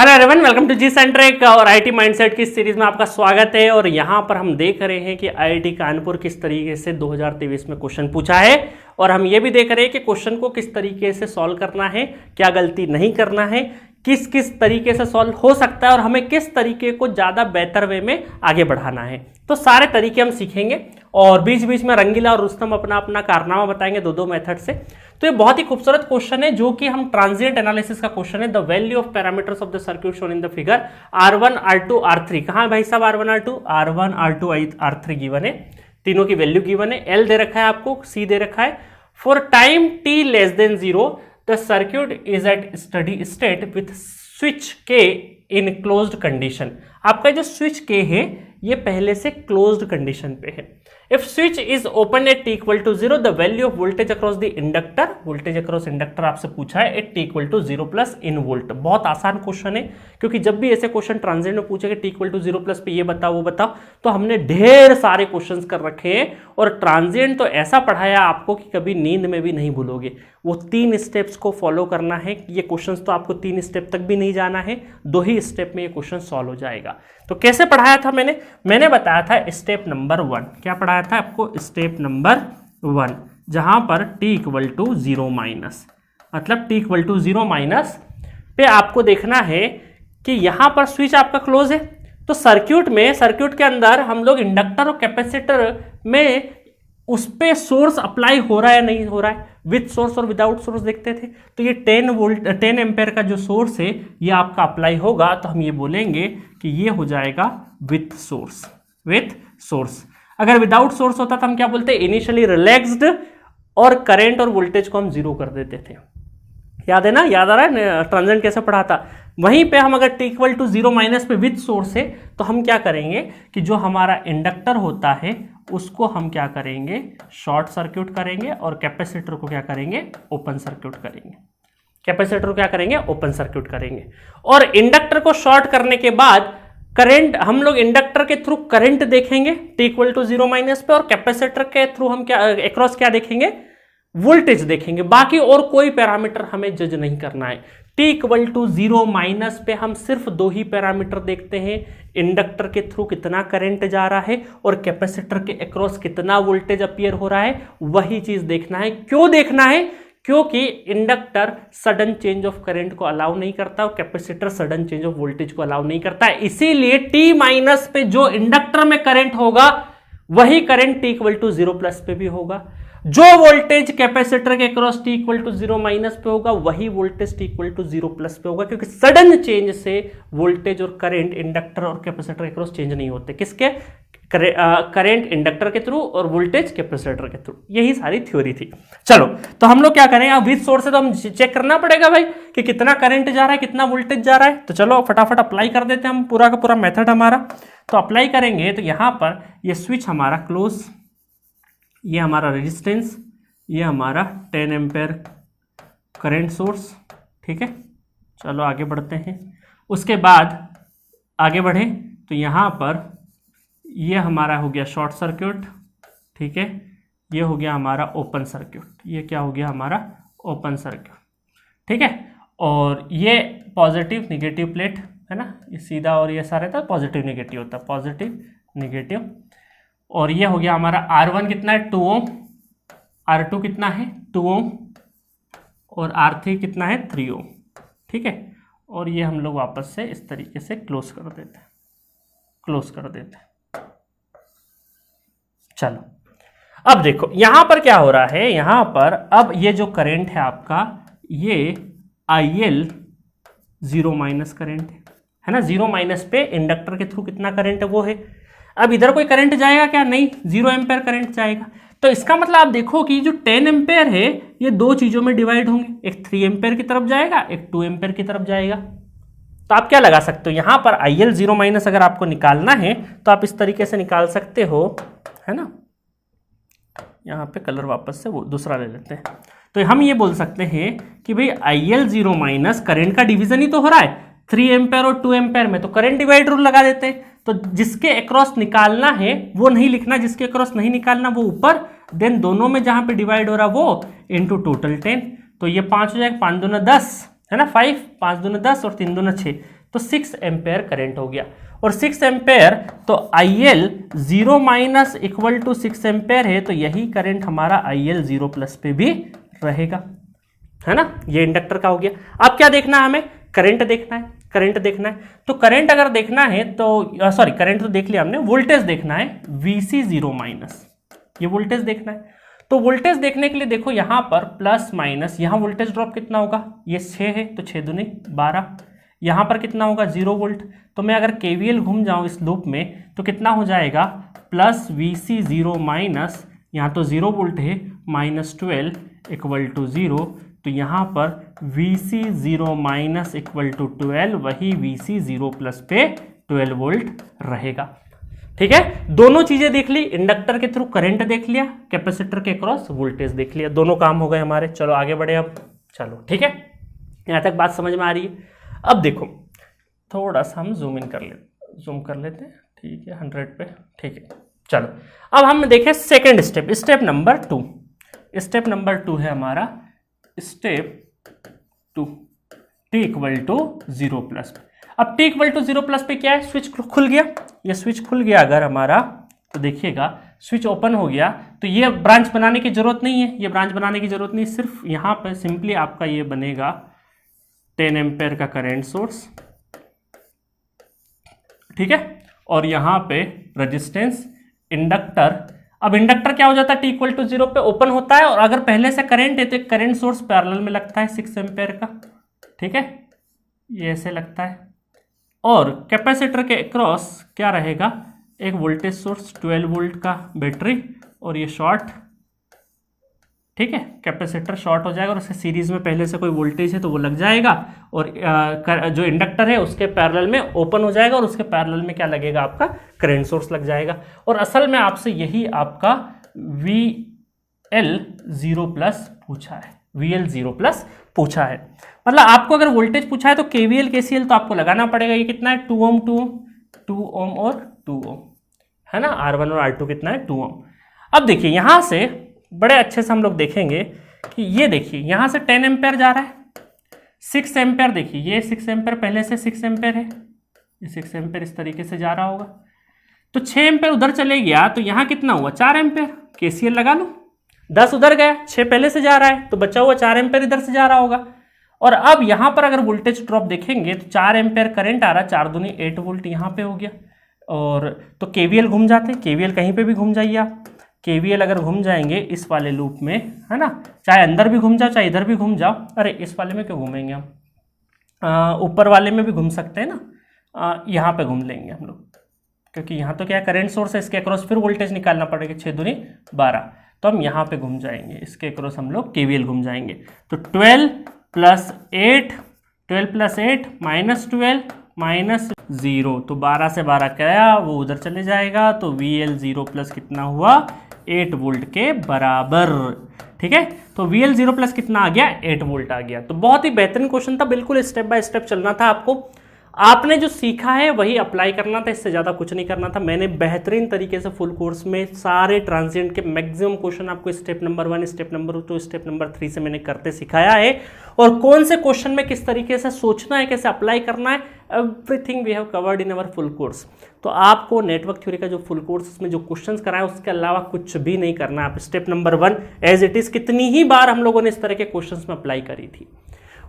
Hello everyone, welcome to G centric और IT mindset की series में आपका स्वागत है। और यहाँ पर हम देख रहे हैं कि आईआईटी कानपुर किस तरीके से 2023 में क्वेश्चन पूछा है और हम ये भी देख रहे हैं कि क्वेश्चन को किस तरीके से सॉल्व करना है, क्या गलती नहीं करना है, किस किस तरीके से सॉल्व हो सकता है और हमें किस तरीके को ज़्यादा बेहतर वे में आगे बढ़ाना है। तो सारे तरीके हम सीखेंगे और बीच बीच में रंगीला और रुस्तम अपना अपना कारनामा बताएंगे दो मेथड से। तो ये बहुत ही खूबसूरत क्वेश्चन है जो कि हम ट्रांजिएंट एनालिसिस का क्वेश्चन है। The value of parameters of the circuit shown in the figure R1 R2 R3। कहाँ है भाई साहब R1 R2 R3 गिवन है, तीनों की वैल्यू गिवन है। L दे रखा है आपको, C दे रखा है। For time t less than 0 the circuit is at steady state with switch K in closed condition. आपका जो स्विच K है ये पहले से क्लोज्ड कंडीशन पे है। If switch is open at t equal to 0, the value of voltage across the inductor, voltage across inductor आपसे पूछा है at t equal to 0 plus in volt। बहुत आसान क्वेश्चन है क्योंकि जब भी ऐसे क्वेश्चन ट्रांजिएंट में पूछे कि t equal to 0 plus पे ये बताओ वो बताओ, तो हमने ढेर सारे क्वेश्चंस कर रखे हैं और ट्रांजिएंट तो ऐसा पढ़ाया आपको कि कभी नींद में भी नहीं भूलोगे। वो 3 स्टेप्स को फॉलो करना है। ये क्वेश्चंस तो आपको 3 स्टेप तक भी नहीं जाना है, 2 ही स्टेप में ये क्वेश्चन सॉल्व हो जाएगा। तो कैसे पढ़ाया था मैंने बताया था स्टेप नंबर 1। क्या पढ़ाया था आपको? स्टेप नंबर 1 जहां पर t इक्वल टू 0 माइनस, मतलब t इक्वल टू 0 माइनस पे आपको देखना है कि यहां पर स्विच आपका क्लोज है। तो सर्किट के अंदर हम लोग इंडक्टर और कैपेसिटर में उस पे सोर्स अप्लाई हो रहा है नहीं हो रहा है, विथ सोर्स और विदाउट सोर्स देखते थे। तो ये 10 एम्पेयर का जो सोर्स है ये आपका अप्लाई होगा, तो हम ये बोलेंगे कि ये हो जाएगा विथ सोर्स। अगर विदाउट सोर्स होता तो हम क्या बोलते? इनिशियली रिलैक्स्ड, और करंट और वोल्टेज को हम जीरो कर देते थे। याद है ना? याद आ रहा है ट्रांजिएंट कैसे पढ़ा था? वहीं पे हम अगर t इक्वल टू 0 माइनस पे विथ सोर्स है तो हम क्या करेंगे कि जो हमारा इंडक्टर होता है उसको हम क्या करेंगे? शॉर्ट सर्किट करेंगे और कैपेसिटर को क्या करेंगे? ओपन सर्किट करेंगे। कैपेसिटर को क्या करेंगे? ओपन सर्किट करेंगे। और इंडक्टर को शॉर्ट करने के बाद करंट, हम लोग इंडक्टर के थ्रू करंट देखेंगे t इक्वल टू 0 माइनस पे, और कैपेसिटर के थ्रू हम क्या अक्रॉस क्या देखेंगे? वोल्टेज देखेंगे। बाकी और कोई पैरामीटर हमें जज नहीं करना है। t इक्वल टू 0 माइनस पे हम सिर्फ 2 ही पैरामीटर देखते हैं, इंडक्टर के थ्रू कितना करंट जा रहा है और कैपेसिटर के अक्रॉस कितना वोल्टेज अपीयर हो रहा है, वही चीज देखना है। क्यों देखना है? क्योंकि inductor sudden change of current को अलाउ नहीं करता और capacitor sudden change of voltage को अलाउ नहीं करता है। इसीलिए t माइनस पे जो इंडक्टर में करंट होगा वही current t equal to 0 plus पे भी होगा। जो वोल्टेज कैपेसिटर के cross t equal to 0 minus पे होगा वही voltage t equal to 0 plus पे होगा, क्योंकि सडन चेंज से वोल्टेज और करंट इंडक्टर और कैपेसिटर के क्रॉस चेंज नहीं होते। किसके? करंट इंडक्टर के थ्रू और वोल्टेज कैपेसिटर के थ्रू। यही सारी थ्योरी थी। चलो, तो हम लोग क्या करें? अब विथ सोर्स है तो हम चेक करना पड़ेगा भाई कि कितना करंट जा रहा है, कितना वोल्टेज जा रहा है। तो चलो फटाफट अप्लाई कर देते हैं हम पूरा का पूरा मेथड हमारा। तो अप्लाई करेंगे तो यहां पर ये स्विच हमारा क्लोज, ये हमारा रेजिस्टेंस, ये हमारा 10 एम्पेयर करंट सोर्स। ठीक है, चलो आगे बढ़ते हैं। उसके बाद आगे बढ़े तो यहाँ पर ये हमारा हो गया शॉर्ट सर्किट। ठीक है, ये हो गया हमारा ओपन सर्किट। ये क्या हो गया? हमारा ओपन सर्किट। ठीक है, और ये पॉजिटिव निगेटिव प्लेट है ना, ये सीधा और ये सारे था पॉजिटिव निगेटिव होता है, पॉजिटिव निगेटिव। और ये हो गया हमारा R1 कितना है? 2 ओम, R2 कितना है? 2 ओम, और R3 कितना है? 3 ओम। ठीक है, और ये हम लोग वापस से इस तरीके से क्लोज कर देते हैं, चलो अब देखो यहां पर क्या हो रहा है। यहां पर अब ये जो करंट है आपका, ये IL 0 माइनस करंट है ना। 0 माइनस पे इंडक्टर के थ्रू कितना करंट है वो है। अब इधर कोई करंट जाएगा क्या? नहीं, 0 एम्पेयर करंट जाएगा। तो इसका मतलब आप देखो कि जो 10 एम्पेयर है ये 2 चीजों में डिवाइड होंगे, एक 3 एम्पेयर की तरफ जाएगा, एक 2 एम्पेयर की तरफ जाएगा। तो आप क्या लगा सकते हो यहां पर IL 0 माइनस अगर आपको निकालना है तो आप इस तरीके से निकाल सकते हो, है ना। यहां पे कलर वापस से वो दूसरा ले लेते हैं। तो हम ये बोल सकते हैं कि भाई IL 0 माइनस करंट का डिवीजन ही तो हो रहा है 3 एम्पेयर और 2 एम्पेयर में, तो करंट डिवाइड रूल लगा देते हैं। तो जिसके अक्रॉस निकालना है वो नहीं लिखना, जिसके अक्रॉस नहीं निकालना वो ऊपर, देन दोनों में जहां पे डिवाइड हो रहा वो इनटू टोटल 10। तो ये 5 हो जाएगा, 5 दूना 10 है ना, 5, 5 दूना 10 और 3 दूना 6, तो 6 एम्पेयर करंट हो गया। और 6 एम्पेयर तो IL 0 minus equal to 6 ampere है, तो यही करंट हमारा IL 0 प्लस पे भी रहेगा, है ना। ये इंडक्टर का हो गया। अब क्या देखना है हमें, करंट देखना है, करंट देखना है। तो करंट अगर देखना है तो सॉरी, करंट तो देख लिया हमने, वोल्टेज देखना है VC 0 माइनस, ये वोल्टेज देखना है। तो वोल्टेज देखने के लिए देखो यहां पर प्लस माइनस, यहां वोल्टेज ड्रॉप कितना होगा, ये 6 है तो 6 दूनी 12, यहां पर कितना होगा 0 वोल्ट। तो मैं अगर KVL घूम जाऊं इस लूप में तो कितना हो जाएगा, प्लस VC 0 माइनस, यहाँ तो 0 वोल्ट है, माइनस 12 इक्वल टू 0, तो यहाँ पर VC 0 माइनस इक्वल टू 12, वही VC 0 प्लस पे 12 वोल्ट रहेगा। ठीक है, दोनों चीजें देख ली, इंडक्टर के थ्रू करंट देख लिया, कैपेसिटर के क्रॉस वोल्टेज देख लिया, दोनों काम हो गए हमारे। चलो आगे बढ़े अब, चलो ठीक है, यहाँ तक बात समझ में आ रही है। अब देखो थोड़ा सा हम जूम कर लेते हैं, ठीक है 100 पे, ठीक है। चलो अब हम देखें second step, step number 2। Step number 2 है हमारा step 2, T equal to 0 plus. अब T इक्वल टू 0 प्लस पे क्या है, स्विच खुल गया, ये स्विच खुल गया अगर हमारा, तो देखिएगा स्विच ओपन हो गया, तो ये ब्रांच बनाने की जरूरत नहीं है, ये ब्रांच बनाने की जरूरत नहीं, सिर्फ यहाँ पर सिंपली आपका ये बनेगा 10 एम्पेयर का करंट सोर्स, ठीक है, और यहाँ पे रेजिस्टेंस, इंडक्टर। अब इंडक्टर क्या हो जाता है, T इक्वल टू 0 पे ओपन होता है, और अगर पहले से करंट है तो एक करंट सोर्स पैरेलल में लगता है 6 एम्पेयर का, ठीक है, ये ऐसे लगता है। और कैपेसिटर के अक्रॉस क्या रहेगा, एक वोल्टेज सोर्स 12 वोल्ट का बैटरी, और ये शॉर्ट, ठीक है, कैपेसिटर शॉर्ट हो जाएगा और उसके सीरीज में पहले से कोई वोल्टेज है तो वो लग जाएगा, और जो इंडक्टर है उसके पैरेलल में ओपन हो जाएगा, और उसके पैरेलल में क्या लगेगा, आपका करंट सोर्स लग जाएगा। और असल में आपसे यही आपका VL 0 प्लस पूछा है, VL 0 प्लस पूछा है। मतलब आपको अगर वोल्टेज पूछा है तो KVL KCL तो आपको लगाना पड़ेगा। ये कितना है, 2 ओम 2 ओम और 2 ओम, है ना, R1 और R2 कितना है, 2 ओम। अब देखिए यहां से बड़े अच्छे से हम लोग देखेंगे कि ये देखिए यहां से 10 एम्पेयर जा रहा है, 6 एम्पेयर, देखिए ये 6 एम्पेयर पहले से 6 एम्पेयर है, ये 6 एम्पेयर इस तरीके से जा रहा होगा, तो 6 एम्पेयर उधर चले गया, तो यहां कितना हुआ 4 एम्पेयर, KCL लगा लो, 10 उधर गया, 6 पहले से जा रहा है, तो बचा हुआ 4 एम्पेयर इधर से जा रहा होगा। और अब यहां पर अगर वोल्टेज ड्रॉप देखेंगे तो 4 एम्पेयर करंट आ रहा है, 4 दूनी 8 वोल्ट यहाँ पे हो गया। और तो KVL घूम जाते हैं, KVL कहीं पे भी घूम जाइए आप, KVL अगर घूम जाएंगे इस वाले लूप में, है ना, चाहे अंदर भी घूम जाओ चाहे इधर भी घूम जाओ, अरे इस वाले में क्यों घूमेंगे हम, ऊपर वाले में भी घूम सकते हैं ना, यहाँ पे घूम लेंगे हम लोग, क्योंकि यहाँ तो क्या है करंट सोर्स है, इसके अक्रॉस फिर वोल्टेज निकालना पड़ेगा, 6 दूनी 12, तो हम यहाँ पे घूम जाएंगे, इसके अक्रॉस हम लोग KVL घूम जाएंगे। तो 12 प्लस 8 माइनस 12 माइनस 0, तो 12 से 12 क्या वो उधर चले जाएगा, तो VL 0 प्लस कितना हुआ, 8 वोल्ट के बराबर, ठीक है। तो VL 0 प्लस कितना आ गया, 8 वोल्ट आ गया। तो बहुत ही बेहतरीन क्वेश्चन था, बिल्कुल स्टेप बाय स्टेप चलना था आपको, आपने जो सीखा है वही अप्लाई करना था, इससे ज़्यादा कुछ नहीं करना था। मैंने बेहतरीन तरीके से फुल कोर्स में सारे ट्रांजिएंट के मैक्सिमम क्वेश्चन आपको step number 1, step number 2, step number 3 से मैंने करते सिखाया है, और कौन से क्वेश्चन में किस तरीके से सोचना है, कैसे अप्लाई करना है, everything we have covered in our full course. तो आपको नेटवर्क थ्योरी का जो फुल कोर्स उसमें जो क्वेश्चन कराए उसके अलावा कुछ भी नहीं करना। आप step number 1 as it is कितनी ही बार हम लोगों ने इस तरह के क्वेश्चन में अप्लाई करी थी।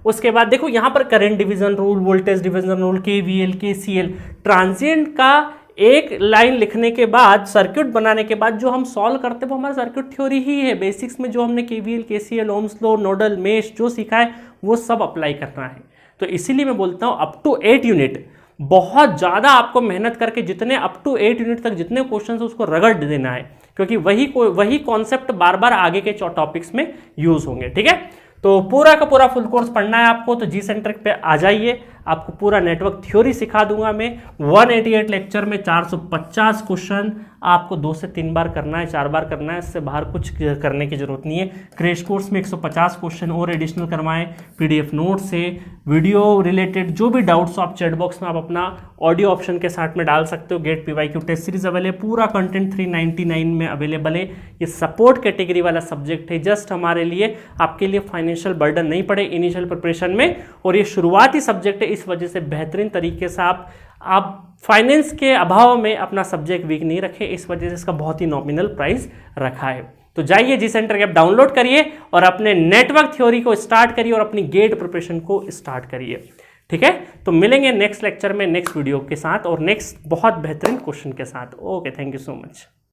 उसके बाद देखो यहाँ पर current division rule, voltage division rule, KVL KCL, transient का एक लाइन लिखने के बाद, सर्किट बनाने के बाद जो हम सॉल्व करते हैं वो हमारा सर्किट थ्योरी ही है। बेसिक्स में जो हमने KVL KCL, Ohm's law, nodal, mesh जो सीखा है वो सब अप्लाई करना है। तो इसीलिए मैं बोलता हूँ अप टू 8 यूनिट बहुत ज़्यादा आपको मेहनत करके जितने अप टू 8 यूनिट तक जितने क्वेश्चन है उसको रगड़ देना है, क्योंकि वही कॉन्सेप्ट बार बार आगे के टॉपिक्स में यूज होंगे, ठीक है। तो पूरा का पूरा फुल कोर्स पढ़ना है आपको तो जी सेंटर पे आ जाइए। आपको पूरा नेटवर्क थ्योरी सिखा दूंगा मैं। 188 लेक्चर में 450 क्वेश्चन आपको 2 से 3 बार करना है, 4 बार करना है, इससे बाहर कुछ करने की जरूरत नहीं है। क्रैश कोर्स में 150 क्वेश्चन और एडिशनल करवाएं, पीडीएफ नोट से, वीडियो रिलेटेड जो भी डाउट्स हो आप चैट बॉक्स में आप अपना ऑडियो ऑप्शन के साथ में डाल सकते हो। GATE PYQ test series available, पूरा कंटेंट 399 में अवेलेबल है। ये सपोर्ट कैटेगरी वाला सब्जेक्ट है, जस्ट हमारे लिए आपके लिए फाइनेंशियल बर्डन नहीं पड़े इनिशियल प्रिपरेशन में, और ये शुरुआती सब्जेक्ट है, इस वजह से बेहतरीन तरीके से आप फाइनेंस के अभाव में अपना सब्जेक्ट वीक नहीं रखे, इस वजह से इसका बहुत ही नॉमिनल प्राइस रखा है। तो जाइए जी सेंटर ऐप डाउनलोड करिए और अपने नेटवर्क थ्योरी को स्टार्ट करिए और अपनी गेट प्रिपरेशन को स्टार्ट करिए। ठीक है, तो मिलेंगे नेक्स्ट लेक्चर में नेक्स्ट वीडियो के साथ और नेक्स्ट बहुत बेहतरीन क्वेश्चन के साथ। Okay, thank you so much.